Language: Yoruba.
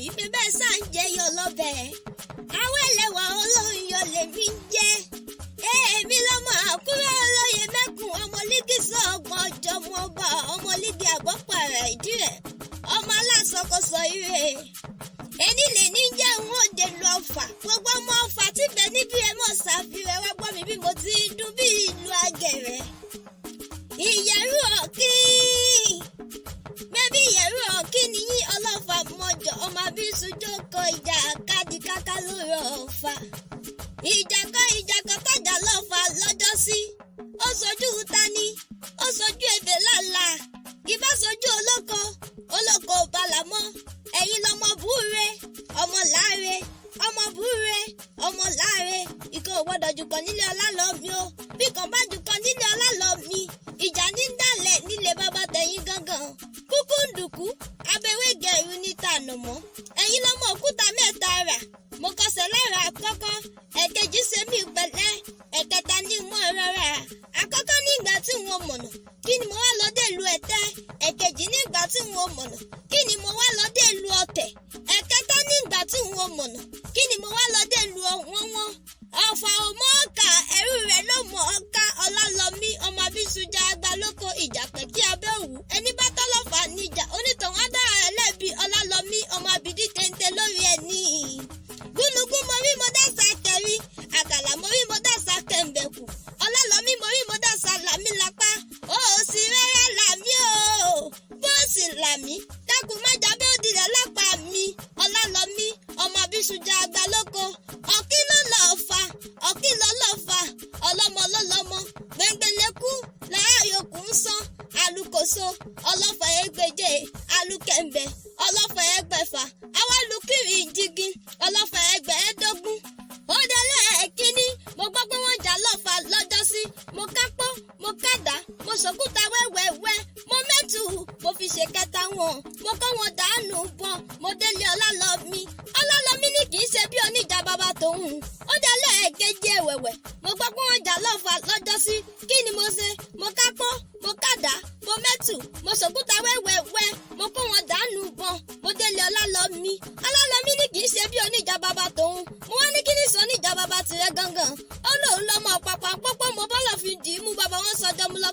ìfẹ́ bẹ́ẹ̀ sá ń jẹyọ lọ́bẹ̀. Awelewa olóyè lèmi ń jẹ́. Èmi lọ́mọ Àkúrẹ́ olóyè mẹ́kùn ọmọ lígì sọ́ọ̀gbọ̀n ọjọ́mọba ọmọ lígì àgbọ̀pàrà ìdí rẹ̀ ọmọ aláṣọkọsọ ire. Ẹni lè ní jẹ́ ń òde lu Ọffa. Gbogbo ọmọ Ọffa tí bẹ níbi ẹ mọ̀ ṣàfihàn wá gbọ́ mi bí mo ti dún bí ìlú Agẹ̀rẹ̀. Ìyẹ̀rú ọ̀kí. Bẹ́bí ìyẹ̀rú ọ̀kí ni yín ọlọ́fà mọ́jọ ọmọ abísú jókòó ìjà káàdì káká lórí Ọffa. Ìjà kan tọ́jà lọ́fà lọ́jọ́ sí. Ó sojú tani, ó sojú ebè lálá. Ìbá sojú olóko balamọ́. Ẹ̀yin lọmọ búre, ọmọ láre, ọmọ búre, ọmọ láre. Ìkan ò gbọ́dọ̀ jùkọ̀ nílé ọlá lọ mi o. Bí kan bá jùkọ̀ nílé ọlá lọ mi, ìjà ní ń dálẹ̀ nílé bàbá tẹ̀yìn gangan. Kúkú ń dùkú, abẹ́wé gẹ̀rù ní tànàmọ́. Ẹ̀yin lọmọ òkúta mẹ́ta rà. Mo kọsẹ̀ lára àkọ́kọ́, ẹ̀kejì ṣe mí pẹ̀lẹ́, ẹ̀kẹta ní mọ́ rárá. Àkọ́kọ́ ní ìgbà tí wọ́n mọ̀nà, kí ni mo wá lọ dé ìlú Ẹ̀tẹ́? Ẹ̀kejì ní ìgbà tí wọ́n mọ̀nà, kí ni mo wá lọ dé ìlú Ọ̀tẹ̀? Ẹ̀kẹta ní ìgbà tí wọ́n mọ̀nà, kí ni mo wá lọ dé ìlú Ọ̀wọ́n? Ọ̀fà ò mọ̀ ọ́kà, ẹrú rẹ̀ ló mọ̀ ọ́kà. Ọlálọ́mí ọmọ abísújà Agbálóko ìjàpẹ̀ kí abẹ́ òwú. Ẹni bá tọ́lọ́fà níjà, onítọ̀hún á dára rẹ̀ lẹ́bi. Ọlálọ́mí ọmọ abìdí téńté lórí ẹni. Gúnugún mo rí mo dásà kẹrí, àgàlà mo rí mo dásà kẹ̀m̀bẹ̀kù. Ọlálọ́mí mo rí mo dásà làmí lápá. Ó sì rẹ́rẹ́ làmí o, bó sì làmí. Dákun má jábẹ́ òdìrẹ́ lápá mi. Ọlálọ́mí ọmọ abísújà Agbálóko. Ọ̀kí ló lọ Ọffa, ọ̀kí ló lọ́fà. Ọlọ́mọ ló lọ́mọ, gbẹ̀ngbẹ̀lẹ́kú láàyòkù ń sán. Alukoso, ọlọ́fà ẹgbẹ̀je, alukẹ̀mbẹ̀, ọlọ́fà ẹgbẹ̀fà. Awálukiri ìjigi, ọlọ́fà ẹgbẹ̀ẹ́dógún. Ó délé ẹ̀kíní, mo gbọ́ pé wọ́n jà lọ́fà lọ́jọ́sí. Mo kápọ́, mo kádà, mo sòkúta wẹ́wẹ́wẹ́. Mo mẹ́tù, mo fi ṣe kẹta wọn. Mo kọ́ wọn dànù bọ̀, mo délé Ọlálọ́mí. Ọlálọ́mí ní kì í ṣe bí oníjà bàbá tòun. Ó délé ẹ̀kejì ẹ̀wẹ̀wẹ̀. Mo gbọ́ pé wọ́n jà lọ́fà lọ́jọ́sí. Kí ni mo ṣe? Mo kápọ́, mo kádà, mo mẹ́tù, mo sòkúta wẹ́wẹ́wẹ́. Mo kọ́ wọn dànù bọ̀, mo délé Ọlálọ́mí. Ọlálọ́mí ní kì í ṣe bí oníjà bàbá tòun. Mo wá ní kí ní sọ oníjà bàbá tirẹ̀ gangan. Ó lóun lọ́mọ pàpà pọ́pọ́ mo bọ́lọ̀ fi dì í mú bàbá wọn sọjọ́ mu lọ